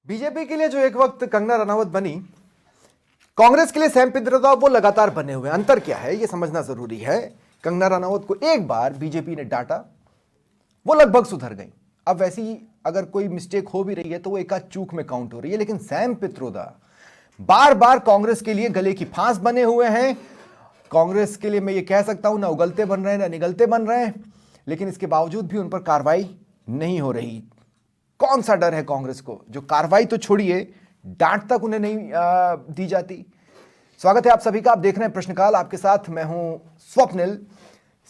BJP के लिए जो एक वक्त कंगना रनावत बनी, कांग्रेस के लिए सैम पित्रोदा वो लगातार बने हुए। अंतर क्या है ये समझना जरूरी है। कंगना रनावत को एक बार बीजेपी ने डांटा, वो लगभग सुधर गई। अब वैसी अगर कोई मिस्टेक हो भी रही है तो वो एकाध चूक में काउंट हो रही है। लेकिन सैम पित्रोदा बार बार कांग्रेस के लिए गले की फांस बने हुए हैं। कांग्रेस के लिए मैं ये कह सकता हूं, ना उगलते बन रहे हैं ना निगलते बन रहे हैं, लेकिन इसके बावजूद भी उन पर कार्रवाई नहीं हो रही। कौन सा डर है कांग्रेस को जो कार्रवाई तो छोड़िए, डांट तक उन्हें नहीं दी जाती। स्वागत है आप सभी का, आप देख रहे हैं प्रश्नकाल, आपके साथ मैं हूं स्वप्निल।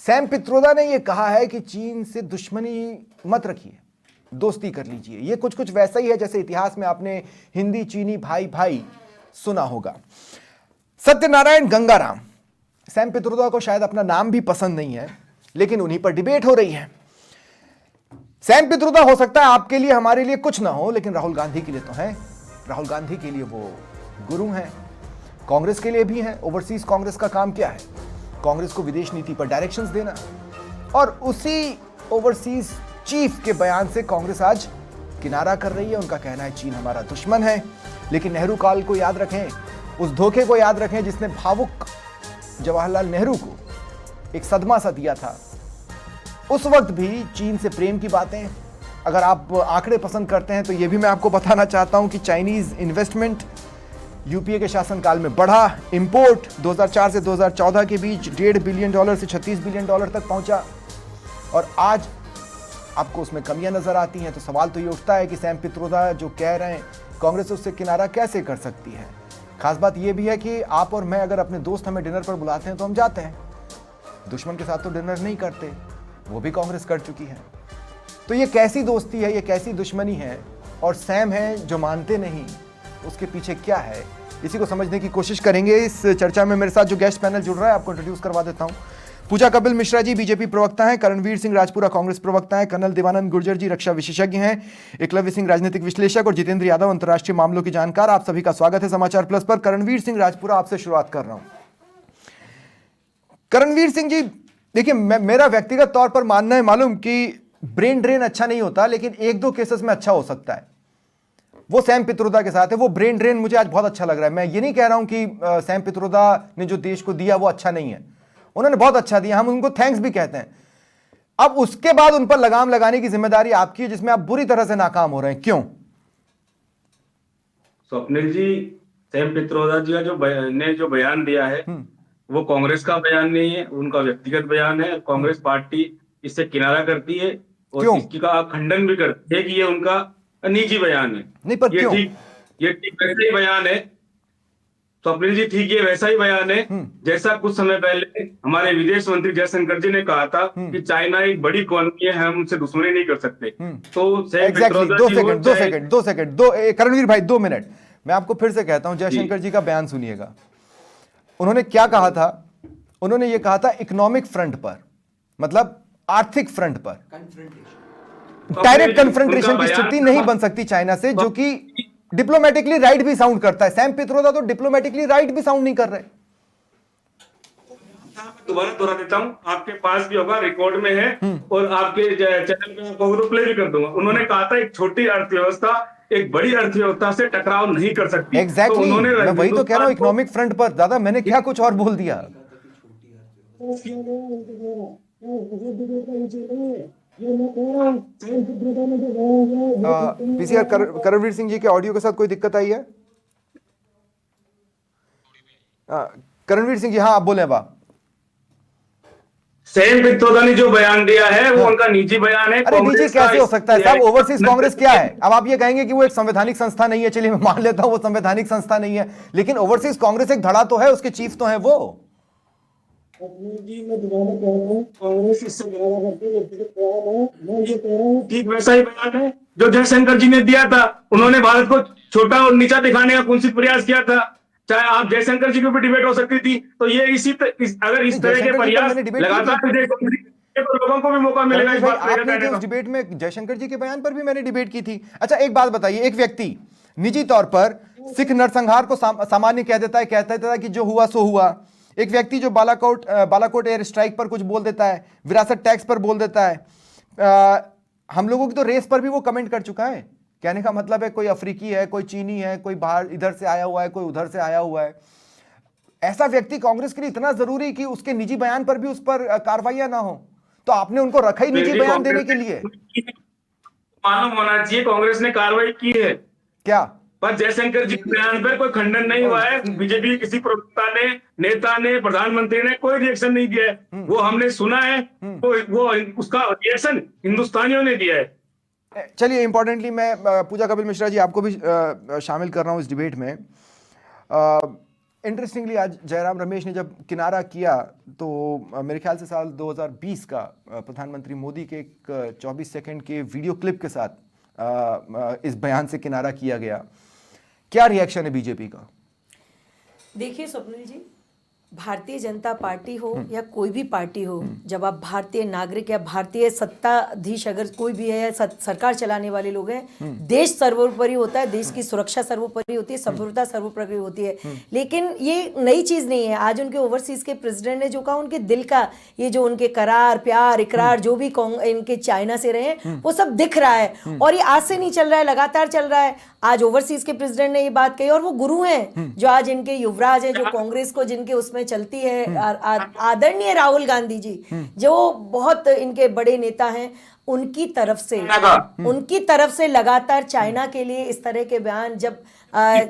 सैम पित्रोदा ने यह कहा है कि चीन से दुश्मनी मत रखिए, दोस्ती कर लीजिए। यह कुछ वैसा ही है जैसे इतिहास में आपने हिंदी चीनी भाई भाई सुना होगा। सत्यनारायण गंगाराम, सैम पित्रोदा को शायद अपना नाम भी पसंद नहीं है, लेकिन उन्हीं पर डिबेट हो रही है। सैम पित्रोदा हो सकता है आपके लिए हमारे लिए कुछ ना हो, लेकिन राहुल गांधी के लिए तो है। राहुल गांधी के लिए वो गुरु हैं, कांग्रेस के लिए भी हैं। ओवरसीज कांग्रेस का काम क्या है? कांग्रेस को विदेश नीति पर डायरेक्शंस देना। और उसी ओवरसीज चीफ के बयान से कांग्रेस आज किनारा कर रही है। उनका कहना है चीन हमारा दुश्मन है। लेकिन नेहरू काल को याद रखें, उस धोखे को याद रखें जिसने भावुक जवाहरलाल नेहरू को एक सदमा सा दिया था। उस वक्त भी चीन से प्रेम की बातें। अगर आप आंकड़े पसंद करते हैं तो यह भी मैं आपको बताना चाहता हूं कि चाइनीज इन्वेस्टमेंट यूपीए के शासनकाल में बढ़ा। इंपोर्ट 2004 से 2014 के बीच $1.5 बिलियन से $36 बिलियन तक पहुंचा। और आज आपको उसमें कमियां नजर आती हैं। तो सवाल तो ये उठता है कि सैम पित्रोदा जो कह रहे हैं कांग्रेस उससे किनारा कैसे कर सकती है। खास बात यह भी है कि आप और मैं अगर अपने दोस्त हमें डिनर पर बुलाते हैं तो हम जाते हैं, दुश्मन के साथ तो डिनर नहीं करते। वो भी कांग्रेस कर चुकी है। तो ये कैसी दोस्ती है, ये कैसी दुश्मनी है? और सैम है जो मानते नहीं, उसके पीछे क्या है, इसी को समझने की कोशिश करेंगे। इस चर्चा में मेरे साथ जो गेस्ट पैनल जुड़ रहा है आपको इंट्रोड्यूस करवा देता हूं। पूजा कपिल मिश्रा जी बीजेपी प्रवक्ता हैं, करणवीर सिंह राजपुरा कांग्रेस प्रवक्ता हैं, कर्नल देवानंद गुर्जर जी रक्षा विशेषज्ञ हैं, एकलव्य सिंह राजनीतिक विश्लेषक और जितेंद्र यादव अंतर्राष्ट्रीय मामलों के जानकार। आप सभी का स्वागत है समाचार प्लस पर। करणवीर सिंह राजपुरा, आपसे शुरुआत कर रहा हूं। करणवीर सिंह जी, देखिए मेरा व्यक्तिगत तौर पर मानना है, मालूम कि ब्रेन ड्रेन अच्छा नहीं होता, लेकिन एक दो केसेस में अच्छा हो सकता है। वो सैम पित्रोदा के साथ है। वो ब्रेन ड्रेन मुझे आज बहुत अच्छा लग रहा है। मैं ये नहीं कह रहा हूं कि सैम पित्रोदा ने जो देश को दिया वो अच्छा नहीं है, उन्होंने बहुत अच्छा दिया, हम उनको थैंक्स भी कहते हैं। अब उसके बाद उन पर लगाम लगाने की जिम्मेदारी आपकी है, जिसमें आप बुरी तरह से नाकाम हो रहे हैं। क्यों? स्वप्निल जी, सैम पित्रोदा जी का जो बयान दिया है वो कांग्रेस का बयान नहीं है, उनका व्यक्तिगत बयान है। कांग्रेस पार्टी इससे किनारा करती है और क्यों? इसकी का खंडन भी करती है कि ये उनका निजी बयान है। नहीं, पर क्यों? ये ठीक वैसा ही बयान है स्वप्निल जी, ठीक ये वैसा ही बयान है जैसा कुछ समय पहले हमारे विदेश मंत्री जयशंकर जी ने कहा था कि चाइना एक बड़ी इकोनॉमी है, हम उनसे दुश्मनी नहीं कर सकते। तो सैम पित्रोदा जी, करणवीर भाई 2 मिनट, मैं आपको फिर से कहता हूं, जयशंकर जी का बयान सुनिएगा। उन्होंने क्या कहा था? उन्होंने ये कहा था इकोनॉमिक फ्रंट पर, मतलब आर्थिक फ्रंट पर डायरेक्ट कन्फ्रंटेशन की स्थिति नहीं बन सकती चाइना से, जो कि डिप्लोमेटिकली राइट भी साउंड करता है। सैम पित्रोदा तो डिप्लोमेटिकली राइट भी साउंड नहीं कर रहे। दोबारा दोहरा देता हूं, आपके पास भी होगा, रिकॉर्ड में है और आपके चैनल पे प्ले भी कर दूंगा। उन्होंने कहा था एक छोटी अर्थव्यवस्था एक बड़ी अर्थव्यवस्था से टकराव नहीं कर सकती। एग्जैक्टली, उन्होंने मैं वही तो कह रहा हूं, इकोनॉमिक फ्रंट पर। दादा मैंने क्या कुछ और बोल दिया? पीसीआर करणवीर सिंह जी के ऑडियो के साथ कोई दिक्कत आई है? करणवीर सिंह जी, हाँ आप बोले। अब सैम पित्रोदा ने जो बयान दिया है वो उनका निजी बयान है। अरे निजी कैसे हो सकता है साहब? ओवरसीज कांग्रेस क्या है? अब आप ये कहेंगे कि वो एक संवैधानिक संस्था नहीं है, चलिए मैं मान लेता हूं वो संवैधानिक संस्था नहीं है, लेकिन ओवरसीज कांग्रेस एक धड़ा तो है, उसके चीफ तो है वो। जी मैं दोबारा कह रहा हूँ, कांग्रेस इससे किनारा करती है। मैं ये कह रहा हूँ ठीक वैसा ही बयान है जो जयशंकर जी ने दिया था। उन्होंने भारत को छोटा और नीचा दिखाने का कुंसित प्रयास किया था। चाहे आप जयशंकर जी के ऊपर डिबेट हो सकती थी, तो ये अगर इस तरह के प्रयास लगातार तो लोगों को भी मौका मिलेगा इस बात आपने उस डिबेट में जयशंकर जी के बयान पर भी मैंने डिबेट की थी। अच्छा एक बात बताइए, एक व्यक्ति निजी तौर पर सिख नरसंहार को सामान्य कह देता है, कहता था कि जो हुआ सो हुआ। एक व्यक्ति जो बालाकोट एयर स्ट्राइक पर कुछ बोल देता है, विरासत टैक्स पर बोल देता है, हम लोगों की तो रेस पर भी वो कमेंट कर चुका है। कहने का मतलब है कोई अफ्रीकी है, कोई चीनी है, कोई बाहर इधर से आया हुआ है, कोई उधर से आया हुआ है। ऐसा व्यक्ति कांग्रेस के लिए इतना जरूरी कि उसके निजी बयान पर भी उस पर कार्रवाइयां ना हो, तो आपने उनको रखा ही निजी बयान देने के लिए। मालूम होना चाहिए कांग्रेस ने कार्रवाई की है क्या? पर जयशंकर जी के बयान पर कोई खंडन नहीं हुआ है। बीजेपी के किसी प्रवक्ता ने, नेता ने, प्रधानमंत्री ने कोई रिएक्शन नहीं किया है। वो हमने सुना है, वो उसका रिएक्शन हिंदुस्तानियों ने दिया है। चलिए, इंपॉर्टेंटली मैं पूजा कपिल मिश्रा जी आपको भी शामिल कर रहा हूं इस डिबेट में। इंटरेस्टिंगली आज जयराम रमेश ने जब किनारा किया तो मेरे ख्याल से साल 2020 का प्रधानमंत्री मोदी के एक 24 सेकंड के वीडियो क्लिप के साथ इस बयान से किनारा किया गया। क्या रिएक्शन है बीजेपी का? देखिए स्वप्निल जी, भारतीय जनता पार्टी हो या कोई भी पार्टी हो, जब आप भारतीय नागरिक या भारतीय सत्ताधीश अगर कोई भी है या सरकार चलाने वाले लोग हैं, देश सर्वोपरि होता है, देश की सुरक्षा सर्वोपरि होती है, संप्रभुता सर्वोपरि होती है। लेकिन ये नई चीज नहीं है। आज उनके ओवरसीज के प्रेसिडेंट ने जो कहा, उनके दिल का ये जो उनके करार, प्यार, इकरार जो भी इनके चाइना से रहे वो सब दिख रहा है। और ये आज से नहीं चल रहा है, लगातार चल रहा है। आज ओवरसीज के प्रेसिडेंट ने ये बात कही और वो गुरु हैं जो आज इनके युवराज हैं, जो कांग्रेस को जिनके उसमें चलती है, आदरणीय राहुल गांधी जी जो बहुत इनके बड़े नेता हैं, उनकी तरफ से लगातार चाइना के लिए इस तरह के बयान, जब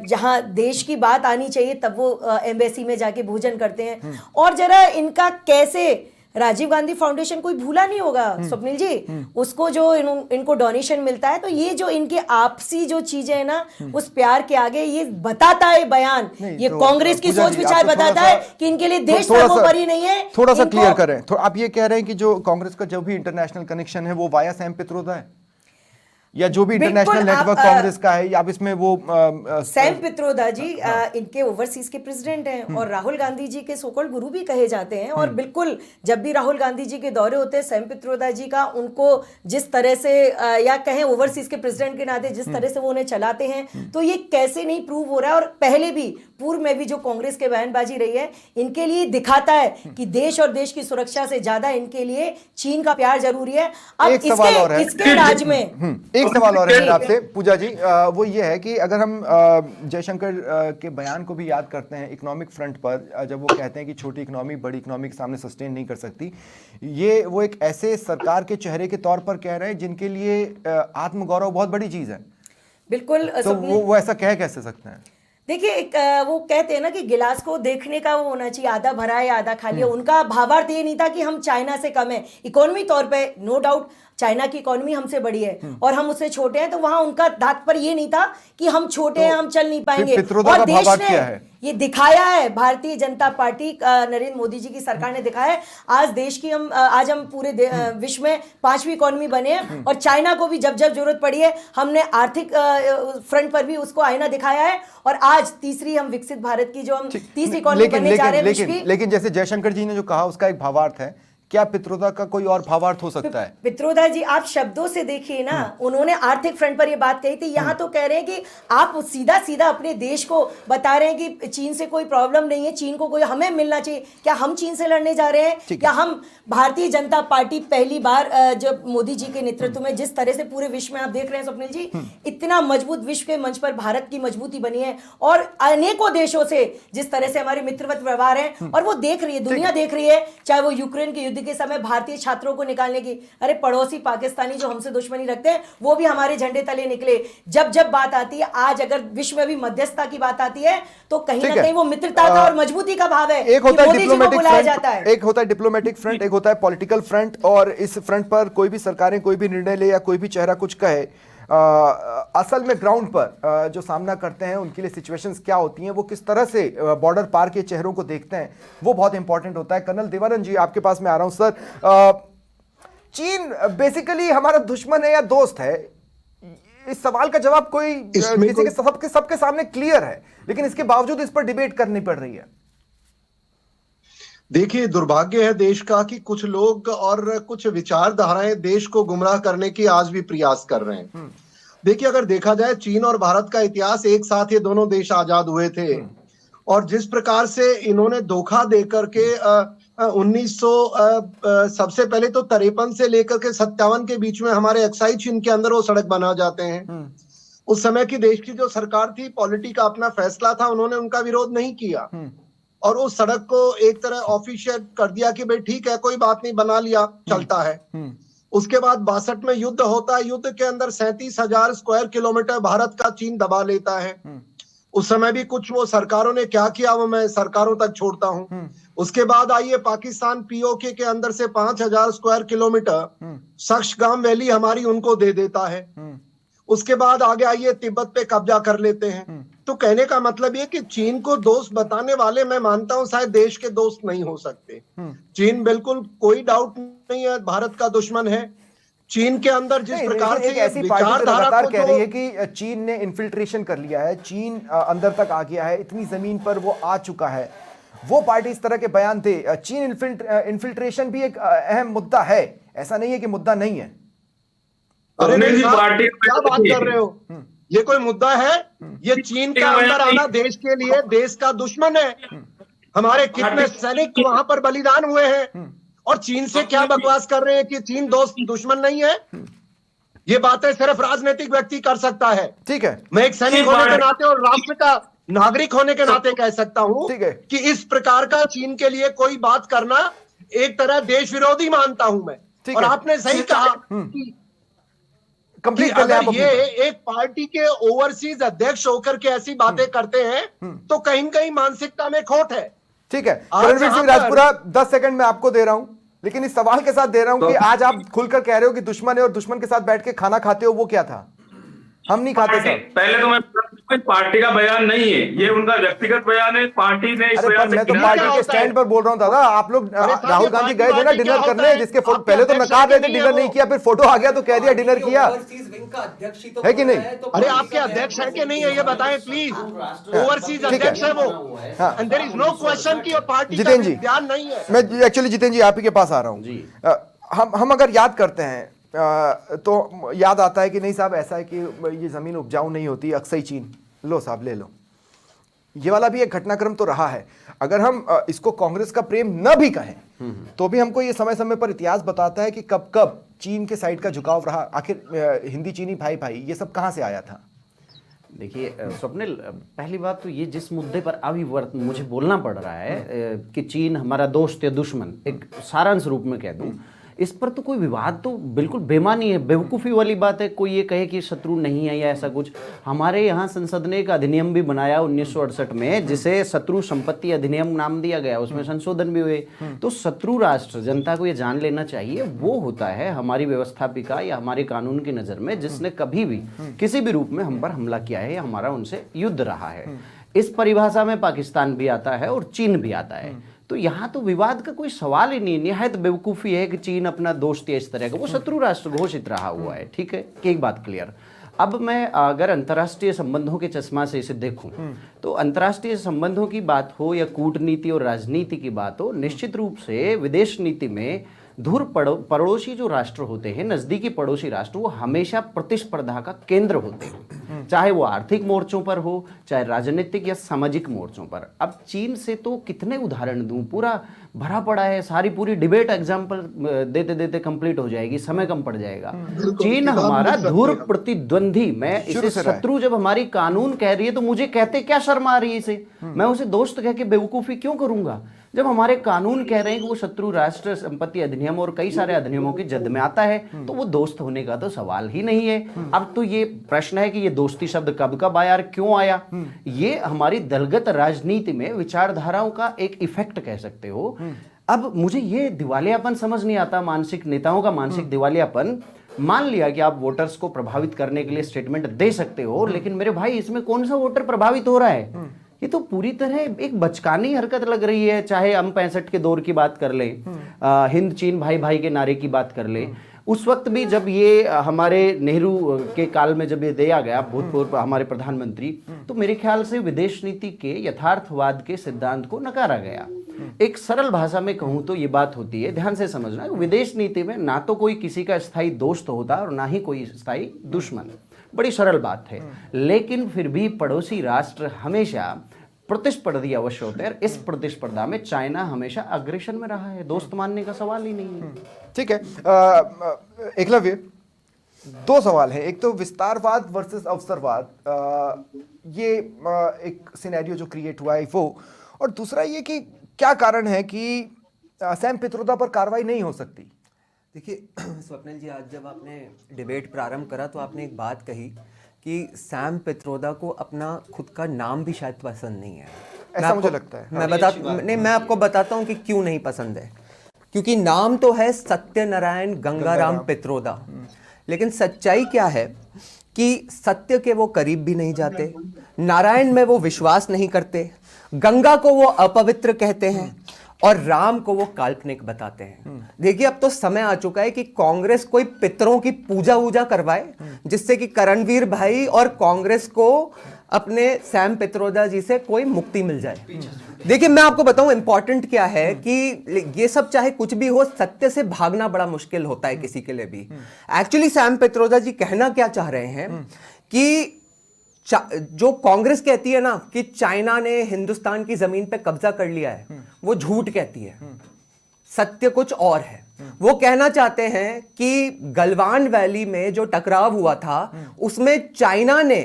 जहां देश की बात आनी चाहिए तब वो एम्बेसी में जाके भोजन करते हैं। और जरा इनका कैसे राजीव गांधी फाउंडेशन कोई भूला नहीं होगा स्वप्निल जी, उसको जो इनको डोनेशन मिलता है, तो ये जो इनके आपसी जो चीजें है ना, उस प्यार के आगे ये बताता है बयान, ये तो कांग्रेस की सोच विचार बताता है कि इनके लिए देश सर्वोपरि नहीं है। थोड़ा सा क्लियर करें। आप ये कह रहे हैं कि जो कांग्रेस का जो भी इंटरनेशनल कनेक्शन है वो वाया सैम पित्रोदा है, या जो भी इंटरनेशनल नेटवर्क कांग्रेस का है, या आप इसमें वो सैम पित्रोदा जी इनके ओवरसीज के प्रेसिडेंट हैं और राहुल गांधी जी के सोकॉल्ड गुरु भी कहे जाते हैं। और बिल्कुल जब भी राहुल गांधी जी के दौरे होते हैं, सैम पित्रोदा जी का उनको जिस तरह से या कहें ओवरसीज के प्रेसिडेंट के नाते जिस तरह से वो उन्हें चलाते हैं, तो ये कैसे नहीं प्रूव हो रहा है। और पहले भी पूर्व में भी जो कांग्रेस के बयानबाजी रही है, इनके लिए दिखाता है कि देश और देश की सुरक्षा से ज्यादा इनके लिए चीन का प्यार जरूरी है। अब इसके राज में एक सवाल और है मेरा आपसे पूजा जी, वो ये है कि अगर हम जयशंकर के बयान को भी याद करते हैं इकोनॉमिक फ्रंट पर, जब वो कहते हैं कि छोटी इकोनॉमी बड़ी इकोनॉमी के सामने सस्टेन नहीं कर सकती, ये वो एक ऐसे सरकार के चेहरे के तौर पर कह रहे हैं जिनके लिए आत्मगौरव बहुत बड़ी चीज है। बिल्कुल, तो वो ऐसा कह कैसे सकते हैं? देखिए, वो कहते हैं ना कि गिलास को देखने का वो होना चाहिए, आधा भरा है आधा खाली है। उनका भावार्थ ये नहीं था कि हम चाइना से कम है इकोनॉमी तौर पे, नो डाउट चाइना की इकोनॉमी हमसे बड़ी है और हम उससे छोटे हैं, तो वहां उनका तात्पर्य ये नहीं था कि हम छोटे हैं, हम चल नहीं पाएंगे। और देश ने ये दिखाया है, भारतीय जनता पार्टी नरेंद्र मोदी जी की सरकार ने दिखाया है। आज हम पूरे विश्व में 5वीं इकोनॉमी बने हैं और चाइना को भी जब जब जरूरत पड़ी है हमने आर्थिक फ्रंट पर भी उसको आईना दिखाया है। और आज तीसरी हम विकसित भारत की जो हम तीसरी इकोनॉमी बनने जा रहे हैं। लेकिन जैसे जयशंकर जी ने जो कहा उसका एक भावार्थ है, क्या पित्रोदा का कोई और भावार्थ हो सकता है? पित्रोदा जी आप शब्दों से देखिए ना, उन्होंने आर्थिक फ्रंट पर ये बात कही थी। यहाँ तो कह रहे हैं कि आप सीधा सीधा अपने देश को बता रहे हैं कि चीन से कोई प्रॉब्लम नहीं है, चीन को कोई हमें मिलना चाहिए। क्या हम चीन से लड़ने जा रहे हैं? क्या हम भारतीय जनता पार्टी पहली बार जब मोदी जी के नेतृत्व में जिस तरह से पूरे विश्व में आप देख रहे हैं स्वप्निल जी, इतना मजबूत विश्व के मंच पर भारत की मजबूती बनी है और अनेकों देशों से जिस तरह से हमारे मित्रवत व्यवहार है, और वो देख रही है, दुनिया देख रही है। चाहे वो यूक्रेन के के समय भारतीय छात्रों को निकालने की, अरे पड़ोसी पाकिस्तानी जो हमसे दुश्मनी रखते हैं वो भी हमारे झंडे तले निकले। जब जब बात आती है, आज अगर विश्व में भी मध्यस्थता की बात आती है, तो कहीं ना कहीं वो मित्रता का और मजबूती का भाव है। एक होता है डिप्लोमेटिक फ्रंट, एक होता है डिप्लोमेटिक फ्रंट, एक होता है पॉलिटिकल फ्रंट। और इस फ्रंट पर कोई भी सरकारें कोई भी निर्णय ले या कोई भी चेहरा कुछ कहे, असल में ग्राउंड पर जो सामना करते हैं उनके लिए सिचुएशंस क्या होती हैं, वो किस तरह से बॉर्डर पार के चेहरों को देखते हैं, वो बहुत इंपॉर्टेंट होता है। कर्नल देवानंद जी आपके पास मैं आ रहा हूं सर। चीन बेसिकली हमारा दुश्मन है या दोस्त है? इस सवाल का जवाब कोई किसी के सबके सामने क्लियर है, लेकिन इसके बावजूद इस पर डिबेट करनी पड़ रही है। देखिए, दुर्भाग्य है देश का कि कुछ लोग और कुछ विचारधाराएं देश को गुमराह करने की आज भी प्रयास कर रहे हैं। देखिए, अगर देखा जाए चीन और भारत का इतिहास, एक साथ ये दोनों देश आजाद हुए थे और जिस प्रकार से इन्होंने धोखा देकर के 1900 सबसे पहले तो 53 से लेकर के 57 के बीच में हमारे अक्साई चीन के अंदर वो सड़क बना जाते हैं। उस समय की देश की जो सरकार थी, पॉलिटी का अपना फैसला था, उन्होंने उनका विरोध नहीं किया और उस सड़क को एक तरह ऑफिशियल कर दिया कि भाई ठीक है, कोई बात नहीं, बना लिया, चलता है। उसके बाद 62 में युद्ध होता है। युद्ध के अंदर 37,000 स्क्वायर किलोमीटर भारत का चीन दबा लेता है। उस समय भी कुछ वो सरकारों ने क्या किया वो मैं सरकारों तक छोड़ता हूं। उसके बाद आइए, पाकिस्तान पीओके के अंदर से 5,000 स्क्वायर किलोमीटर सक्शगाम वैली हमारी उनको दे देता है। उसके बाद आगे आइए, तिब्बत पे कब्जा कर लेते हैं। तो कहने का मतलब ये कि चीन को दोस्त बताने वाले, मैं मानता हूं शायद देश के दोस्त नहीं हो सकते। चीन बिल्कुल कोई डाउट नहीं है भारत का दुश्मन है। चीन के अंदर जिस प्रकार से एक ऐसी पार्टी जो विचारधारा लगातार को कह रही है कि चीन ने इन्फिल्ट्रेशन कर लिया है, चीन अंदर तक आ गया है, इतनी जमीन पर वो आ चुका है, वो पार्टी इस तरह के बयान थे। चीन इन्फिल्ट्रेशन भी एक अहम मुद्दा है, ऐसा नहीं है कि मुद्दा नहीं है। अरे नहीं जी, साहब, पार्टी क्या बात कर रहे हो? ये कोई मुद्दा है? ये चीन का अंदर आना देश के लिए देश का दुश्मन है। हमारे कितने सैनिक वहां पर बलिदान हुए हैं और चीन से क्या बकवास कर रहे हैं कि चीन दोस्त दुश्मन नहीं है। ये बातें सिर्फ राजनीतिक व्यक्ति कर सकता है। ठीक है, मैं एक सैनिक होने के नाते और राष्ट्र का नागरिक होने के नाते कह सकता हूं ठीक है। कि इस प्रकार का चीन के लिए कोई बात करना एक तरह देश विरोधी मानता हूं मैं। ठीक और है। आपने सही कहा कि कंप्लीट कर ले आप अगर अपनी ये बात। एक पार्टी के ओवरसीज अध्यक्ष होकर के ऐसी बातें करते हैं तो कहीं न कहीं मानसिकता में खोट है। ठीक है, आज रणवीर जहां सिंह पर- राजपुरा, 10 सेकंड में आपको दे रहा हूं, लेकिन इस सवाल के साथ दे रहा हूं कि आज आप खुलकर कह रहे हो कि दुश्मन है और दुश्मन के साथ बैठ के खाना खाते हो, वो क्या था? हम नहीं खाते पार्टी, साहब। पहले तो मैं पार्टी का बयान नहीं है, ये उनका व्यक्तिगत बयान है। पार्टी ने इस अरे पर बयान से मैं तो किनारा पार्टी क्या के होता स्टैंड है? पर बोल रहा हूं दादा। आप लोग अरे साहब, राहुल ये गांधी पार्टी गए थे ना वार्टी डिनर क्या होता करने, है? जिसके आपके पहले तो अध्यक्ष नकार रहे थे, नहीं है डिनर वो। नहीं किया, फिर फोटो आ गया तो कह दिया डिनर किया, है कि नहीं? अरे आपके अध्यक्ष है कि नहीं है ये बताएं प्लीज। ओवरसीज अध्यक्ष है वो। हाँ। And there is no question कि पार्टी का जितेंद्र जी, ध्यान नहीं है। मैं एक्चुअली जितेंद्र जी आप ही के पास आ रहा हूँ। हम अगर याद करते हैं तो याद आता है कि नहीं साहब, ऐसा है कि ये जमीन उपजाऊ नहीं होती, अक्सई चीन, लो साहब ले लो। ये वाला भी एक घटनाक्रम तो रहा है। अगर हम इसको कांग्रेस का प्रेम न भी कहें तो भी हमको ये समय समय पर इतिहास बताता है कि कब कब चीन के साइड का झुकाव रहा। आखिर हिंदी चीनी भाई भाई ये सब कहां से आया था? देखिए स्वप्निल, पहली बात तो ये जिस मुद्दे पर अभी मुझे बोलना पड़ रहा है कि चीन हमारा दोस्त या दुश्मन, एक सारांश रूप में कह दूं, इस पर तो कोई विवाद तो बिल्कुल बेमानी है, बेवकूफ़ी वाली बात है। कोई ये कहे कि शत्रु नहीं है या ऐसा कुछ। हमारे यहाँ संसद ने एक अधिनियम भी बनाया 1968 में, जिसे शत्रु संपत्ति अधिनियम नाम दिया गया, उसमें संशोधन भी हुए। तो शत्रु राष्ट्र, जनता को ये जान लेना चाहिए, वो होता है हमारी व्यवस्थापिका या हमारे कानून की नज़र में जिसने कभी भी किसी भी रूप में हम पर हमला किया है या हमारा उनसे युद्ध रहा है। इस परिभाषा में पाकिस्तान भी आता है और चीन भी आता है। तो यहाँ तो विवाद का कोई सवाल ही नहीं। निहायत बेवकूफ़ी है कि चीन अपना दोस्त या इस तरह का, वो शत्रु राष्ट्र घोषित रहा हुआ है। ठीक है, एक बात क्लियर। अब मैं अगर अंतर्राष्ट्रीय संबंधों के चश्मा से इसे देखूं तो अंतर्राष्ट्रीय संबंधों की बात हो या कूटनीति और राजनीति की बात हो, निश्चित रूप से विदेश नीति में दूर पड़ोसी जो राष्ट्र होते हैं, नजदीकी पड़ोसी राष्ट्र, वो हमेशा प्रतिस्पर्धा का केंद्र होते हैं, चाहे वो आर्थिक मोर्चों पर हो, चाहे राजनीतिक या सामाजिक मोर्चों पर। अब चीन से तो कितने उदाहरण दूं, पूरा भरा पड़ा है। सारी पूरी डिबेट एग्जाम्पल देते देते कंप्लीट हो जाएगी, समय कम पड़ जाएगा। चीन हमारा धूर प्रतिद्वंदी, मैं इसे शत्रु, जब हमारी कानून कह रही है तो मुझे कहते क्या शर्म आ रही है इसे? मैं उसे दोस्त कह के बेवकूफी क्यों करूंगा? जब हमारे कानून कह रहे हैं कि वो शत्रु राष्ट्र संपत्ति अधिनियम और कई सारे अधिनियमों की जद में आता है, तो वो दोस्त होने का तो सवाल ही नहीं है। अब तो ये प्रश्न है कि ये दोस्ती शब्द कब कब आया और क्यों आया। ये हमारी दलगत राजनीति में विचारधाराओं का एक इफेक्ट कह सकते हो। अब मुझे ये दिवालियापन समझ नहीं आता, मानसिक नेताओं का मानसिक दिवालियापन। मान लिया कि आप वोटर्स को प्रभावित करने के लिए स्टेटमेंट दे सकते हो, लेकिन मेरे भाई इसमें कौन सा वोटर प्रभावित हो रहा है? ये तो पूरी तरह एक बचकानी हरकत लग रही है। चाहे हम 65 के दौर की बात कर लें, हिंद चीन भाई भाई के नारे की बात कर लें, उस वक्त भी जब ये हमारे नेहरू के काल में जब ये दिया गया, भूतपूर्व हमारे प्रधानमंत्री, तो मेरे ख्याल से विदेश नीति के यथार्थवाद के सिद्धांत को नकारा गया। एक सरल भाषा में कहूं तो ये बात होती है, ध्यान से समझना, विदेश नीति में ना तो कोई किसी का स्थायी दोस्त होता और ना ही कोई स्थायी दुश्मन। बड़ी सरल बात है। लेकिन फिर भी पड़ोसी राष्ट्र हमेशा प्रतिस्पर्धी अवश्य होते हैं। इस प्रतिस्पर्धा में चाइना हमेशा अग्रेशन में रहा है, दोस्त मानने का सवाल ही नहीं है। ठीक है, एकलव्य, दो सवाल हैं, एक तो विस्तारवाद वर्सेस अवसरवाद, ये एक सिनेरियो जो क्रिएट हुआ है वो, और दूसरा ये कि क्या कारण है कि सैम पित्रोदा पर कार्रवाई नहीं हो सकती। देखिए स्वप्निल जी, आज जब आपने डिबेट प्रारंभ करा तो आपने एक बात कही कि सैम पित्रोदा को अपना खुद का नाम भी शायद पसंद नहीं है। ऐसा मुझे लगता है। मैं आपको बताता हूँ कि क्यों नहीं पसंद है। क्योंकि नाम तो है सत्यनारायण गंगाराम पित्रोदा, लेकिन सच्चाई क्या है कि सत्य के वो करीब भी नहीं जाते, नारायण में वो विश्वास नहीं करते, गंगा को वो अपवित्र कहते हैं और राम को वो काल्पनिक बताते हैं। देखिए, अब तो समय आ चुका है कि कांग्रेस कोई पितरों की पूजा वूजा करवाए, जिससे कि करणवीर भाई और कांग्रेस को अपने सैम पित्रोदा जी से कोई मुक्ति मिल जाए। देखिए, मैं आपको बताऊं इंपॉर्टेंट क्या है कि ये सब चाहे कुछ भी हो, सत्य से भागना बड़ा मुश्किल होता है किसी के लिए भी। एक्चुअली सैम पित्रोदा जी कहना क्या चाह रहे हैं कि जो कांग्रेस कहती है ना कि चाइना ने हिंदुस्तान की जमीन पे कब्जा कर लिया है, वो झूठ कहती है, सत्य कुछ और है। वो कहना चाहते हैं कि गलवान वैली में जो टकराव हुआ था उसमें चाइना ने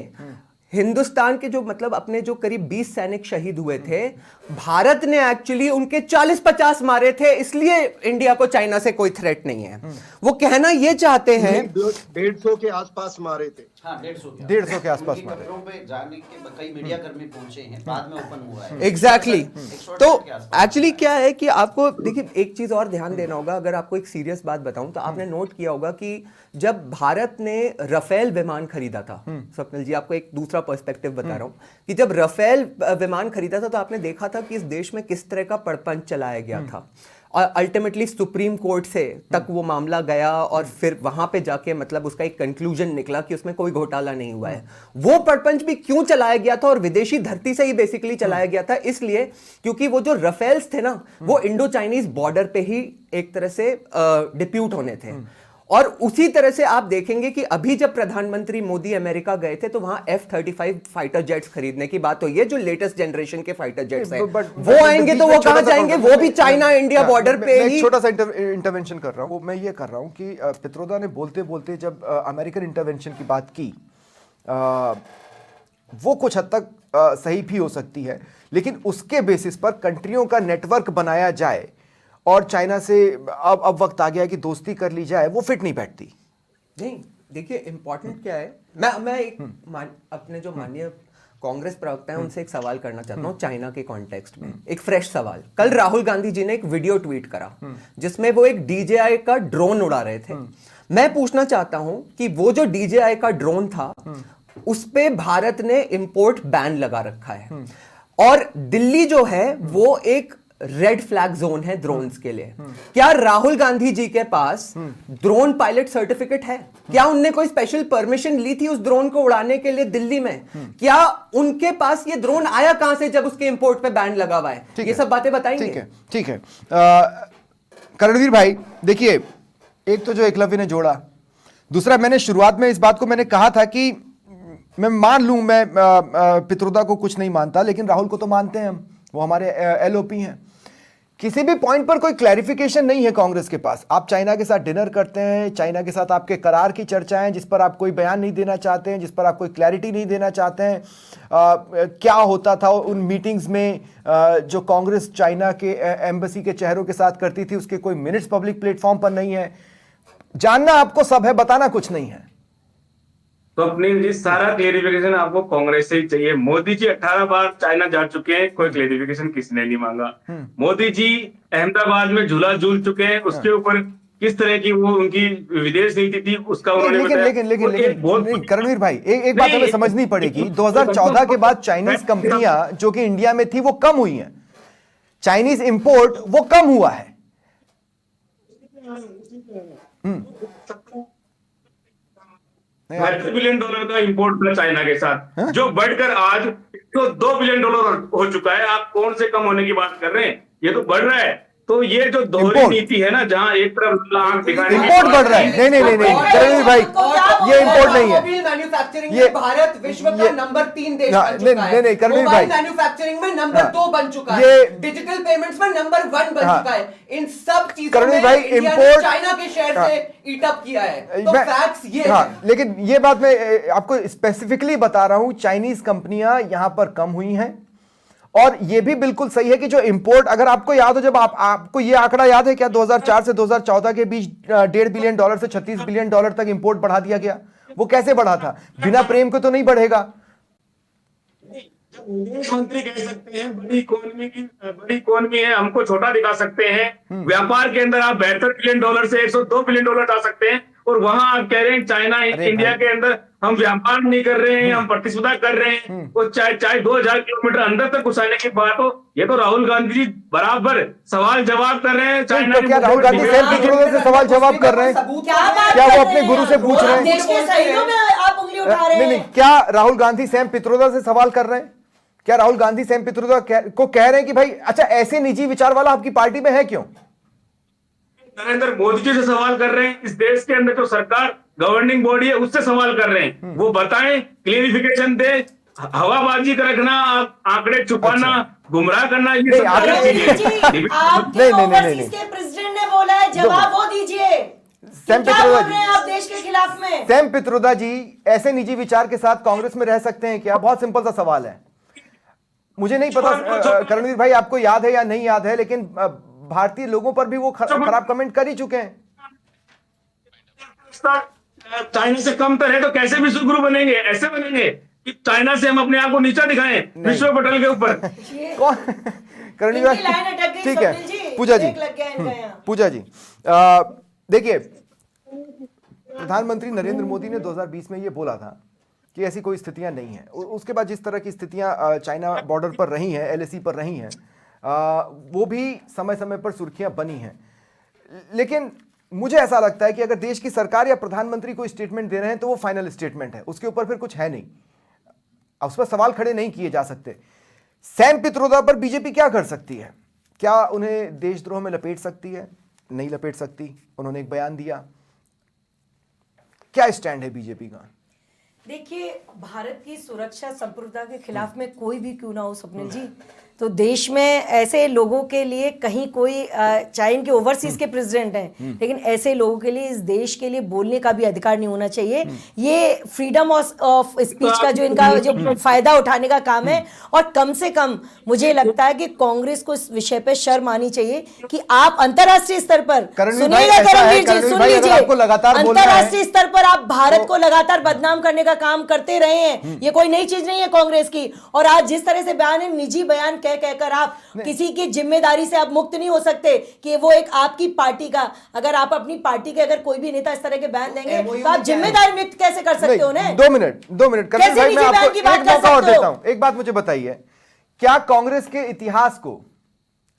हिंदुस्तान के जो मतलब अपने जो करीब 20 सैनिक शहीद हुए थे, भारत ने एक्चुअली उनके 40-50 मारे थे, इसलिए इंडिया को चाइना से कोई थ्रेट नहीं है। वो कहना ये चाहते हैं 150 के आसपास मारे थे। हाँ, 150 के आसपास क्योंकि मारे। खबरों पे जाने के कई मीडिया कर्मी पहुंचे हैं, बाद में ओपन हुआ है। एग्जैक्टली तो एक्चुअली क्या है कि आपको देखिए एक चीज और ध्यान देना होगा। अगर आपको एक सीरियस बात बताऊं तो आपने नोट किया होगा कि जब भारत ने राफेल विमान खरीदा था, स्वप्निल जी आपको एक दूसरा पर्सपेक्टिव बता रहा हूं कि जब राफेल विमान खरीदा था तो आपने देखा था कि इस देश में किस तरह का प्रपंच चलाया गया था, और अल्टीमेटली सुप्रीम कोर्ट से तक वो मामला गया और फिर वहां पे जाके मतलब उसका एक कंक्लूजन निकला कि उसमें कोई घोटाला नहीं हुआ है। वो प्रपंच भी क्यों चलाया गया था और विदेशी धरती से ही बेसिकली चलाया गया था, इसलिए क्योंकि वो जो राफेल्स थे ना वो इंडो चाइनीज बॉर्डर पे ही एक तरह से डिप्यूट होने थे। और उसी तरह से आप देखेंगे कि अभी जब प्रधानमंत्री मोदी अमेरिका गए थे तो वहां F-35 फाइटर जेट्स खरीदने की बात हुई है, जो लेटेस्ट जनरेशन के फाइटर जेट्स हैं। वो आएंगे तो वो कहां जाएंगे? वो भी चाइना इंडिया बॉर्डर पे ही। छोटा सा इंटरवेंशन कर रहा हूं, मैं ये कर रहा हूं कि पित्रोदा ने बोलते बोलते जब अमेरिकन इंटरवेंशन की बात की, वो कुछ हद तक सही भी हो सकती है, लेकिन उसके बेसिस पर कंट्रियों का नेटवर्क बनाया जाए और चाइना से अब वक्त आ गया कि दोस्ती कर ली जाए, वो फिट नहीं बैठती। नहीं, देखिए इंपॉर्टेंट क्या है, मैं एक अपने जो माननीय कांग्रेस प्रवक्ता है उनसे एक सवाल करना चाहता हूं चाइना के कॉन्टेक्स्ट में, एक फ्रेश सवाल। कल राहुल गांधी जी ने एक वीडियो ट्वीट करा जिसमें वो एक DJI का ड्रोन उड़ा रहे थे। मैं पूछना चाहता हूं कि वो जो DJI का ड्रोन था उस पे भारत ने इंपोर्ट बैन लगा रखा है, और दिल्ली जो है वो एक रेड फ्लैग जोन है ड्रोन्स के लिए। क्या राहुल गांधी जी के पास ड्रोन पायलट सर्टिफिकेट है? क्या उनने कोई स्पेशल परमिशन ली थी उस ड्रोन को उड़ाने के लिए दिल्ली में? क्या उनके पास ये ड्रोन आया कहां से जब उसके इंपोर्ट पे बैन लगा हुआ है? ये सब बातें बताएंगे। ठीक है करणवीर भाई, देखिए एक तो जो एकलव्य ने जोड़ा, दूसरा मैंने शुरुआत में इस बात को मैंने कहा था कि मैं मान लूं, मैं पित्रोदा को कुछ नहीं मानता, लेकिन राहुल को तो मानते हैं हम, वो हमारे LOP हैं। किसी भी पॉइंट पर कोई क्लैरिफिकेशन नहीं है कांग्रेस के पास। आप चाइना के साथ डिनर करते हैं, चाइना के साथ आपके करार की चर्चा है जिस पर आप कोई बयान नहीं देना चाहते हैं, जिस पर आप कोई क्लैरिटी नहीं देना चाहते हैं। क्या होता था उन मीटिंग्स में जो कांग्रेस चाइना के एम्बेसी के चेहरों के साथ करती थी, उसके कोई मिनट्स पब्लिक प्लेटफॉर्म पर नहीं है। जानना आपको सब है, बताना कुछ नहीं है। स्वप्निल जी, सारा क्लेरिफिकेशन आपको कांग्रेस से ही चाहिए। मोदी जी 18 बार चाइना जा चुके हैं, कोई क्लेरिफिकेशन किसने नहीं मांगा। मोदी जी अहमदाबाद में झूला झूल चुके हैं, उसके ऊपर किस तरह की वो उनकी विदेश नीति थी उसका उन्होंने लेकिन करणवीर भाई, एक बात हमें समझनी पड़ेगी। 2014 के बाद चाइनीज कंपनियां जो कि इंडिया में थी वो कम हुई हैं, चाइनीज इंपोर्ट वो कम हुआ है। $2 बिलियन का इंपोर्ट था चाइना के साथ, जो बढ़कर आज $102 बिलियन हो चुका है। आप कौन से कम होने की बात कर रहे हैं? ये तो बढ़ रहा है। तो ये जो दोहरी Import. नीति है ना, जहाँ एक तरफ आंख दिखाने की इंपोर्ट बात बढ़ रहा है। नहीं करणवीर भाई, ये इंपोर्ट नहीं है। मोबाइल मैन्युफैक्चरिंग ये- में भारत विश्व का ये- नंबर 3 देश हाँ, बन चुका है। नहीं, करणवीर मोबाइल भाई। मैन्युफैक्चरिंग में नंबर हाँ, 2 बन चुका ये- है। डिजिटल पेमेंट्स में नंबर 1 बन हाँ, चुका है। इन सब चीजों करणवीर में भाई, इंडिया ने import- चाइना के शेयर हाँ, से ईट अप किया है। तो मैं- फैक्ट्स ये हाँ, है। लेकिन ये बात मैं आपको स्पेसिफिकली बता रहा हूं, चाइनीज कंपनियां यहां पर कम हुई हैं। और ये भी बिल्कुल सही है कि जो इंपोर्ट, अगर आपको याद हो, जब आपको ये आंकड़ा याद है क्या, 2004 से 2014 के बीच $1.5 बिलियन से $36 बिलियन तक इंपोर्ट बढ़ा दिया गया। वो कैसे बढ़ा था? बिना प्रेम के तो नहीं बढ़ेगा। विदेश मंत्री कह सकते हैं बड़ी इकोनॉमी है, हमको छोटा दिखा सकते हैं। व्यापार के अंदर आप $72 बिलियन से $102 बिलियन ला सकते हैं, और वहां आप कह रहे हैं चाइना इंडिया भाई। के अंदर हम व्यापार नहीं कर रहे हैं, हम प्रतिस्पर्धा कर रहे हैं। वो चाहे 2000 किलोमीटर अंदर तक घुसाने की बात हो, ये तो राहुल गांधी जी बराबर सवाल जवाब कर रहे हैं। चाइना तो क्या राहुल गांधी सैम पित्रोदा से सवाल जवाब कर रहे हैं? क्या बात क्या कर वो रहे अपने हैं गुरु से आप? पूछ रहे हैं? देश के शहीदों में आप उंगली उठा रहे नहीं, हैं। क्या राहुल गांधी सैम पित्रोदा से सवाल कर रहे हैं? क्या राहुल गांधी सैम पित्रोदा को कह रहे हैं कि भाई अच्छा, ऐसे निजी विचार वाला आपकी पार्टी में है क्यों? नरेंद्र मोदी जी से सवाल कर रहे हैं। इस देश के अंदर जो सरकार गवर्निंग बॉडी है उससे सवाल कर रहे हैं। वो बताएं, क्लियरिफिकेशन दे। हवाबाजी का रखना, आंकड़े छुपाना, गुमराह करना, ये नहीं, सब आंकड़े- गलत चीजें जी, हैं। आपके नहीं, नहीं, ओवरसीज नहीं। के प्रेसिडेंट ने बोला है, जवाब वो दीजिए। सैम क्या पित्रोदा बोल रहे हैं आप देश के खिलाफ में? सैम पित्रोदा जी ऐसे निजी विचार के साथ कांग्रेस में रह सकते हैं क्या? बहुत सिंपल सा सवाल है। मुझे नहीं पता करणवीर भाई आपको याद है या नहीं याद है, लेकिन भारतीय लोगों पर भी वो खराब कमेंट कर ही चुके हैं। चाइना से कम तर है तो कैसे विश्वगुरु बनेंगे? ऐसे बनेंगे कि चाइना से हम अपने आप को नीचा दिखाएं विश्व पटल के ऊपर। कौन? करणवीर इनकी लाइन अटक गई, ठीक स्वप्निल है, जी, पूजा जी, ब्रेक लग गया इनका यहाँ। पूजा जी, देखिए, प्रधानमंत्री नरेंद्र मोदी ने 2020 में ये बोला था कि ऐसी कोई स्थितियां नहीं है। उसके बाद जिस तरह की स्थितियां चाइना बॉर्डर पर रही हैं, LAC पर रही हैं, वो भी समय समय पर सुर्खियां बनी हैं। लेकिन मुझे ऐसा लगता है कि अगर देश की सरकार या प्रधानमंत्री कोई स्टेटमेंट दे रहे हैं तो वो फाइनल स्टेटमेंट है, उसके ऊपर फिर कुछ है नहीं, उस पर सवाल खड़े नहीं किए जा सकते। सैम पित्रोदा पर बीजेपी क्या कर सकती है? क्या उन्हें देशद्रोह में लपेट सकती है? नहीं लपेट सकती। उन्होंने एक बयान दिया। क्या स्टैंड है बीजेपी का? देखिए, भारत की सुरक्षा संप्रभुता के खिलाफ में कोई भी क्यों ना हो स्वप्निल जी, तो देश में ऐसे लोगों के लिए कहीं कोई, चाहे इनके ओवरसीज के प्रेसिडेंट हैं, लेकिन ऐसे लोगों के लिए इस देश के लिए बोलने का भी अधिकार नहीं होना चाहिए। ये फ्रीडम ऑफ स्पीच का जो इनका जो फायदा उठाने का काम है। और कम से कम मुझे लगता है कि कांग्रेस को इस विषय पे शर्म आनी चाहिए कि आप अंतरराष्ट्रीय स्तर पर, करणवीर भाई, सुनिएगा ऐसा है, करणवीर जी, करणवीर सुन भाई, अगर लीजिए, आपको लगातार बोलना है, अंतरराष्ट्रीय स्तर पर आप भारत को लगातार बदनाम करने का काम करते रहे हैं। ये कोई नई चीज नहीं है कांग्रेस की। और आज जिस तरह से बयान है, निजी बयान कहकर आप किसी की जिम्मेदारी से आप मुक्त नहीं हो सकते कि वो एक आपकी पार्टी का, अगर आप अपनी पार्टी के अगर कोई भी नेता इस तरह के बयान देंगे तो आप जिम्मेदारी मुक्त कैसे कर सकते हो उन्हें? 2 मिनट करणवीर कैसे भाई, मैं निजी बयान आपको की एक बात कर मौका और सकते हो? देता हूं। एक बात मुझे बताइए, क्या कांग्रेस के इतिहास को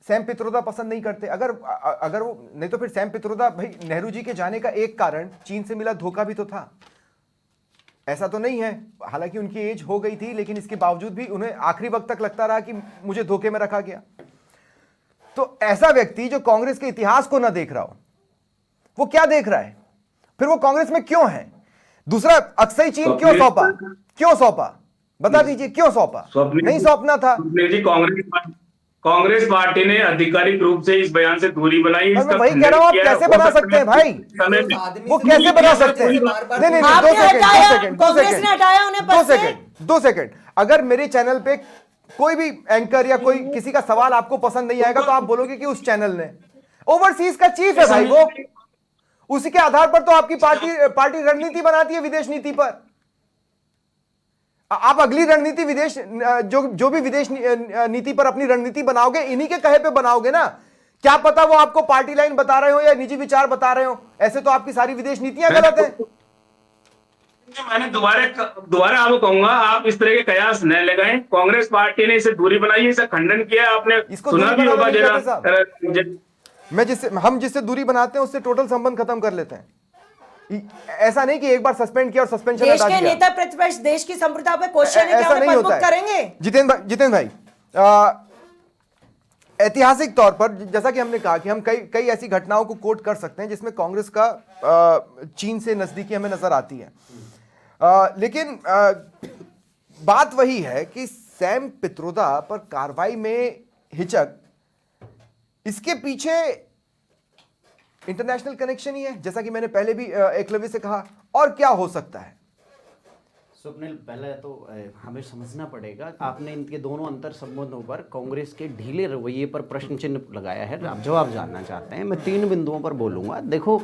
सैम पित्रोदा पसंद नहीं करते? अगर वो नहीं तो फिर सैम पित्रोदा, भाई नेहरू जी के जाने का एक कारण चीन से मिला धोखा भी तो था। ऐसा तो नहीं है, हालांकि उनकी एज हो गई थी, लेकिन इसके बावजूद भी उन्हें आखिरी वक्त तक लगता रहा कि मुझे धोखे में रखा गया। तो ऐसा व्यक्ति जो कांग्रेस के इतिहास को ना देख रहा हो, वो क्या देख रहा है? फिर वो कांग्रेस में क्यों है? दूसरा, अक्सई चीन क्यों सौंपा? क्यों सौंपा? बता दीजिए, क्यों सौंपा? नहीं सौंपना था। जी, कांग्रेस पार्टी ने आधिकारिक रूप से इस बयान से दूरी बनाई। मैं वही कह रहा हूं, आप कैसे बना सकते हैं भाई? वो कैसे बना सकते हैं? नहीं, आपने दो हटाया, सेकंड, कांग्रेस ने हटाया उन्हें पद से। 2 सेकंड। अगर मेरे चैनल पे कोई भी एंकर या कोई किसी का सवाल आपको पसंद नहीं आएगा तो आप बोलोगे कि उस चैनल ने, ओवरसीज का चीफ है भाई वो, उसी के आधार पर तो आपकी पार्टी रणनीति बनाती है विदेश नीति पर। आप अगली रणनीति विदेश जो भी विदेश नीति पर अपनी रणनीति बनाओगे, इन्हीं के कहे पे बनाओगे ना। क्या पता वो आपको पार्टी लाइन बता रहे हो या निजी विचार बता रहे हो, ऐसे तो आपकी सारी विदेश नीतियां गलत है। मैंने दोबारा आपको कहूंगा, आप इस तरह के कयास न लगाएं। कांग्रेस पार्टी ने इसे दूरी बनाई है, इसे खंडन किया। आपने इसको सुना दूरी भी होगा बनाना नहीं जरा। कहते हम जिससे दूरी बनाते हैं उससे टोटल संबंध खत्म कर लेते हैं। ऐसा नहीं कि एक बार सस्पेंड किया और सस्पेंशन देश हटा के दिया। नेता प्रतिपक्ष देश की संप्रभुता पे क्वेश्चन है, क्या ऐसा उन्हें नहीं पदमुक्त होता है। करेंगे? जितेंद्र भाई, ऐतिहासिक तौर पर जैसा कि हमने कहा कि हम कई ऐसी घटनाओं को कोट कर सकते हैं जिसमें कांग्रेस का चीन से नजदीकी हमें नजर आती है, लेकिन बात वही है कि सैम पित्रोदा पर कार्रवाई में हिचक, इसके पीछे इंटरनेशनल कनेक्शन ही है, जैसा कि मैंने पहले भी एकलव्य से कहा, और क्या हो सकता है? स्वप्निल, पहले तो हमें समझना पड़ेगा, आपने इनके दोनों अंतर संबंधों पर कांग्रेस के ढीले रवैये पर प्रश्न चिन्ह लगाया है। आप जवाब जानना चाहते हैं, मैं 3 बिंदुओं पर बोलूंगा। देखो,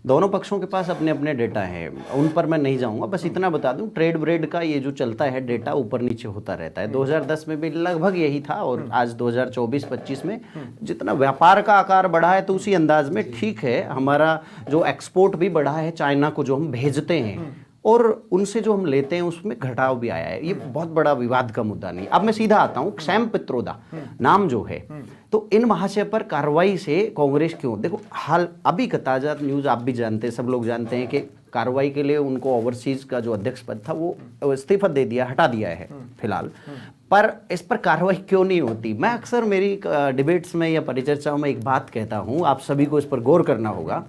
दोनों पक्षों के पास अपने अपने डेटा हैं, उन पर मैं नहीं जाऊंगा, बस इतना बता दूं, ट्रेड ब्रेड का ये जो चलता है डेटा ऊपर नीचे होता रहता है। 2010 में भी लगभग यही था, और आज 2024-25 में जितना व्यापार का आकार बढ़ा है तो उसी अंदाज में ठीक है। हमारा जो एक्सपोर्ट भी बढ़ा है, चाइना को जो हम भेजते हैं और उनसे जो हम लेते हैं उसमें घटाव भी आया है। ये बहुत बड़ा विवाद का मुद्दा नहीं। अब मैं सीधा आता हूँ, सैम पित्रोदा नाम जो है, तो इन महाशय पर कार्रवाई से कांग्रेस क्यों? देखो, हाल अभी का ताज़ा न्यूज़ आप भी जानते हैं, सब लोग जानते हैं कि कार्रवाई के लिए उनको ओवरसीज का जो अध्यक्ष पद था वो इस्तीफा दे दिया, हटा दिया है फिलहाल। पर इस पर कार्रवाई क्यों नहीं होती? मैं अक्सर मेरी डिबेट्स में या परिचर्चाओं में एक बात कहता हूँ, आप सभी को इस पर गौर करना होगा।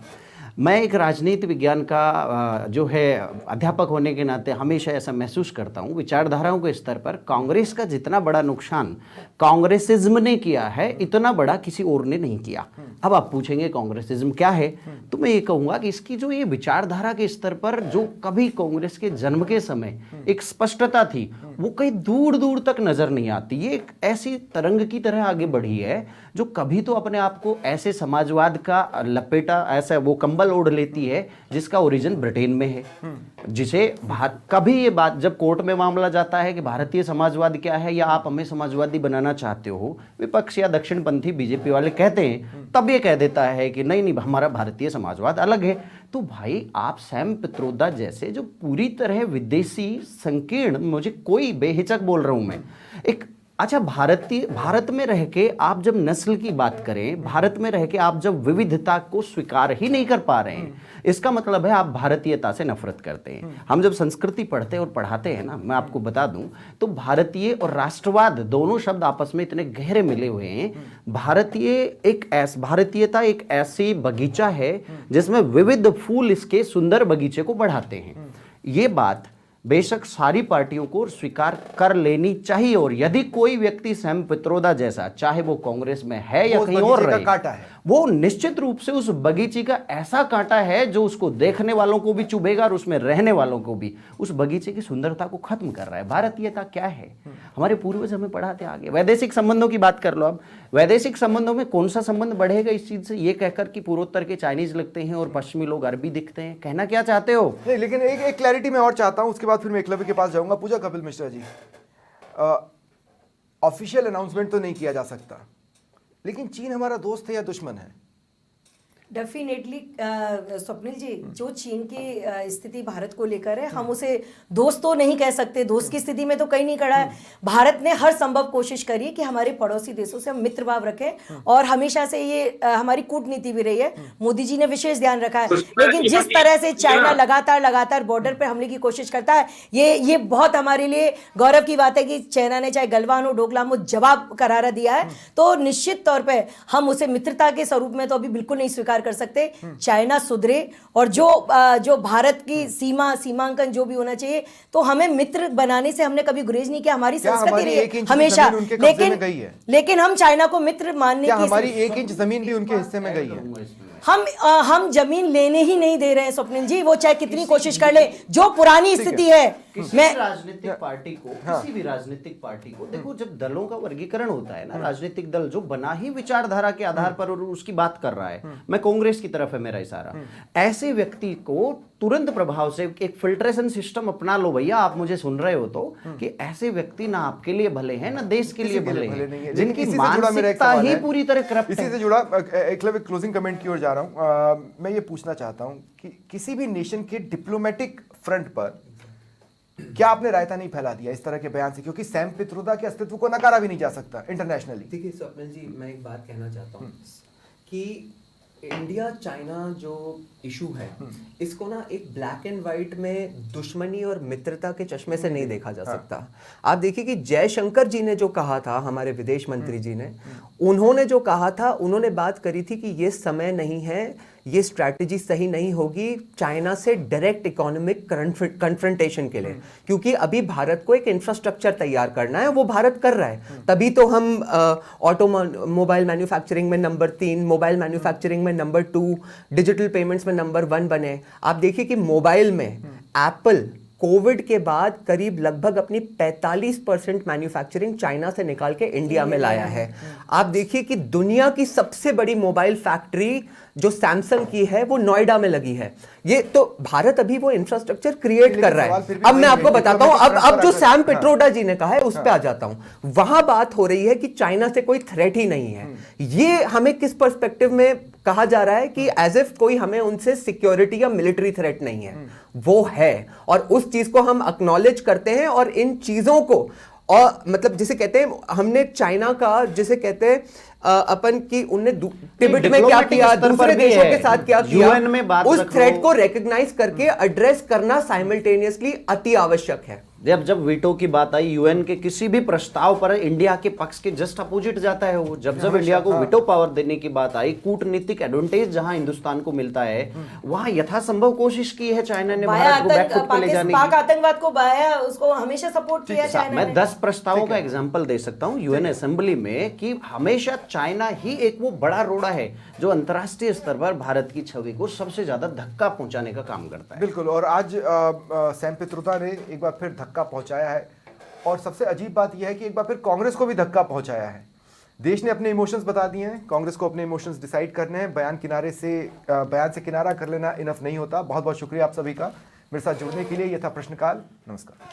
मैं एक राजनीति विज्ञान का जो है अध्यापक होने के नाते हमेशा ऐसा महसूस करता हूँ, विचारधाराओं के स्तर पर कांग्रेस का जितना बड़ा नुकसान कांग्रेसिज्म ने किया है, इतना बड़ा किसी और ने नहीं किया। अब आप पूछेंगे कांग्रेसिज्म क्या है, तो मैं ये कहूँगा कि इसकी जो ये विचारधारा के स्तर पर जो कभी कांग्रेस के जन्म के समय एक स्पष्टता थी, वो कहीं दूर दूर तक नजर नहीं आती। ये एक ऐसी तरंग की तरह आगे बढ़ी है जो कभी तो अपने आप को ऐसे समाजवाद का लपेटा, ऐसा वो कंबल ओढ़ लेती है जिसका ओरिजिन ब्रिटेन में है, जिसे कभी ये बात जब कोर्ट में मामला जाता है कि भारतीय समाजवाद क्या है या आप हमें समाजवादी बनाना चाहते हो, विपक्ष या दक्षिणपंथी बीजेपी वाले कहते हैं, तब ये कह देता है कि नहीं नहीं, हमारा भारतीय समाजवाद अलग है। तो भाई, आप सैम पित्रोदा जैसे जो पूरी तरह विदेशी संकीर्ण, मुझे कोई बेहिचक बोल रहा हूं मैं, एक अच्छा भारत में रह के आप जब नस्ल की बात करें, भारत में रह के आप जब विविधता को स्वीकार ही नहीं कर पा रहे हैं, इसका मतलब है आप भारतीयता से नफरत करते हैं। हम जब संस्कृति पढ़ते और पढ़ाते हैं ना, मैं आपको बता दूं, तो भारतीय और राष्ट्रवाद दोनों शब्द आपस में इतने गहरे मिले हुए हैं। भारतीयता एक ऐसी बगीचा है जिसमें विविध फूल इसके सुंदर बगीचे को बढ़ाते हैं। ये बात बेशक सारी पार्टियों को स्वीकार कर लेनी चाहिए, और यदि कोई व्यक्ति सैम पित्रोदा जैसा, चाहे वो कांग्रेस में है या कहीं और रहे, कांटा है, वो निश्चित रूप से उस बगीचे का ऐसा कांटा है जो उसको देखने वालों को भी चुभेगा और उसमें रहने वालों को भी। उस बगीचे की सुंदरता को खत्म कर रहा है। भारतीयता क्या है? हमारे पूर्वज हमें पढ़ाते आगे। वैदेशिक संबंधों की बात कर लो। अब वैदेशिक संबंधों में कौन सा संबंध बढ़ेगा इस चीज से, ये कहकर कि पूर्वोत्तर के चाइनीज लगते हैं और पश्चिमी लोग अरबी दिखते हैं? कहना क्या चाहते हो? नहीं, लेकिन एक क्लैरिटी मैं और चाहता हूं, उसके बाद फिर मैं एकलव्य के पास जाऊंगा। पूजा कपिल मिश्रा जी, ऑफिशियल अनाउंसमेंट तो नहीं किया जा सकता, लेकिन चीन हमारा दोस्त है या दुश्मन है? डेफिनेटली स्वप्निल जी, जो चीन की स्थिति भारत को लेकर है, हम उसे दोस्त तो नहीं कह सकते, दोस्त की स्थिति में तो कहीं नहीं खड़ा है। भारत ने हर संभव कोशिश करी कि हमारे पड़ोसी देशों से हम मित्र भाव रखें, और हमेशा से ये हमारी कूटनीति भी रही है। मोदी जी ने विशेष ध्यान रखा है, लेकिन जिस तरह से चाइना लगातार बॉर्डर पर हमले की कोशिश करता है, ये बहुत हमारे लिए गौरव की बात है कि चाइना ने चाहे गलवान हो, डोकलाम हो, जवाब करारा दिया है। तो निश्चित तौर पर हम उसे मित्रता के स्वरूप में तो अभी बिल्कुल नहीं स्वीकार कर सकते। चाइना सुधरे, और जो भारत की सीमांकन जो भी होना चाहिए, तो हमें मित्र बनाने से हमने कभी गुरेज नहीं किया। हमारी संस्कृति रही है हमेशा, लेकिन हम चाइना को मित्र मानने की, हमारी 1 इंच जमीन भी उनके हिस्से में गई है। हम जमीन लेने ही नहीं दे रहे हैं स्वप्निल जी, वो चाहे कितनी कोशिश कर ले, जो पुरानी स्थिति है। किसी भी राजनीतिक पार्टी को देखो, जब दलों का वर्गीकरण होता है ना, राजनीतिक दल जो बना ही विचारधारा के आधार पर और उसकी बात कर रहा है, मैं कांग्रेस की तरफ है मेरा इशारा, ऐसे व्यक्ति को तुरंत प्रभाव से एक फिल्ट्रेशन सिस्टम अपना लो भैया। आप मुझे सुन रहे हो तो, कि ऐसे व्यक्ति ना आपके लिए भले हैं ना देश के लिए भले हैं, जिनकी मानसिकता ही पूरी तरह करप्ट है। इसी से जुड़ा एकलव्य क्लोजिंग कमेंट की ओर जा रहा हूं। मैं ये पूछना चाहता हूं कि किसी भी नेशन के डिप्लोमेटिक फ्रंट पर क्या आपने रायता नहीं फैला दिया इस तरह के बयान से, क्योंकि सैम पित्रोदा के अस्तित्व को नकारा भी नहीं जा सकता इंटरनेशनली? देखिए स्वप्निल जी, मैं एक बात कहना चाहता हूँ कि इंडिया चाइना जो इशू है इसको ना एक ब्लैक एंड व्हाइट में दुश्मनी और मित्रता के चश्मे से नहीं देखा जा सकता। आप देखिए कि जयशंकर जी ने जो कहा था, हमारे विदेश मंत्री जी ने, उन्होंने जो कहा था, उन्होंने बात करी थी कि ये समय नहीं है, ये स्ट्रैटेजी सही नहीं होगी चाइना से डायरेक्ट इकोनॉमिक कन्फ्रंटेशन के लिए, क्योंकि अभी भारत को एक इंफ्रास्ट्रक्चर तैयार करना है, वो भारत कर रहा है। तभी तो हम मोबाइल मैन्युफैक्चरिंग में नंबर 3, मोबाइल मैन्युफैक्चरिंग में नंबर 2, डिजिटल पेमेंट्स में नंबर 1 बने। आप देखिए कि मोबाइल में एप्पल कोविड के बाद करीब लगभग अपनी 45% मैन्युफैक्चरिंग चाइना से निकाल के इंडिया में लाया है। आप देखिए कि दुनिया की सबसे बड़ी मोबाइल फैक्ट्री जो सैमसंग की है वो नोएडा में लगी है। ये तो भारत अभी वो इंफ्रास्ट्रक्चर क्रिएट कर रहा है। अब मैं आपको बताता हूं, अब जो सैम पिट्रोडा जी ने कहा है उस पे आ जाता हूं। वहां बात हो रही है कि चाइना से कोई थ्रेट ही नहीं है। ये हमें किस पर्सपेक्टिव में कहा जा रहा है कि एज इफ कोई हमें उनसे सिक्योरिटी या मिलिट्री थ्रेट नहीं है, वो है, और उस चीज को हम एक्नॉलेज करते हैं। और इन चीजों को, और मतलब जिसे कहते हैं, हमने चाइना का जिसे कहते हैं अपन की उनने तिब्बत में क्या किया, दूसरे देशों के साथ क्या किया, यूएन में बात उस थ्रेट को रिकॉग्नाइज करके एड्रेस करना साइमल्टेनियसली अति आवश्यक है। जब वीटो की बात आई, यूएन के किसी भी प्रस्ताव पर इंडिया के पक्ष के जस्ट अपोजिट जाता है वो। जब इंडिया को वीटो पावर देने की बात आई, कूटनीतिक एडवांटेज जहां हिंदुस्तान को मिलता है, वहां यथासंभव कोशिश की है चाइना ने भारत को बैकफुट पे ले जाने पाक की। आतंकवाद को बाया, उसको हमेशा सपोर्ट किया चाइना मैं ने। 10 प्रस्तावों का एग्जांपल दे सकता हूं यूएन असेंबली में कि हमेशा चाइना ही एक वो बड़ा रोड़ा है जो अंतर्राष्ट्रीय स्तर पर भारत की छवि को सबसे ज्यादा धक्का पहुंचाने का काम करता है। बिल्कुल, और आज सैम पित्रोदा ने एक बार फिर धक्का पहुंचाया है। और सबसे अजीब बात यह है कि एक बार फिर कांग्रेस को भी धक्का पहुंचाया है। देश ने अपने इमोशंस बता दिए हैं, कांग्रेस को अपने इमोशंस डिसाइड करने हैं। बयान से किनारा कर लेना इनफ नहीं होता। बहुत बहुत शुक्रिया आप सभी का मेरे साथ जुड़ने के लिए। यह था प्रश्नकाल। नमस्कार।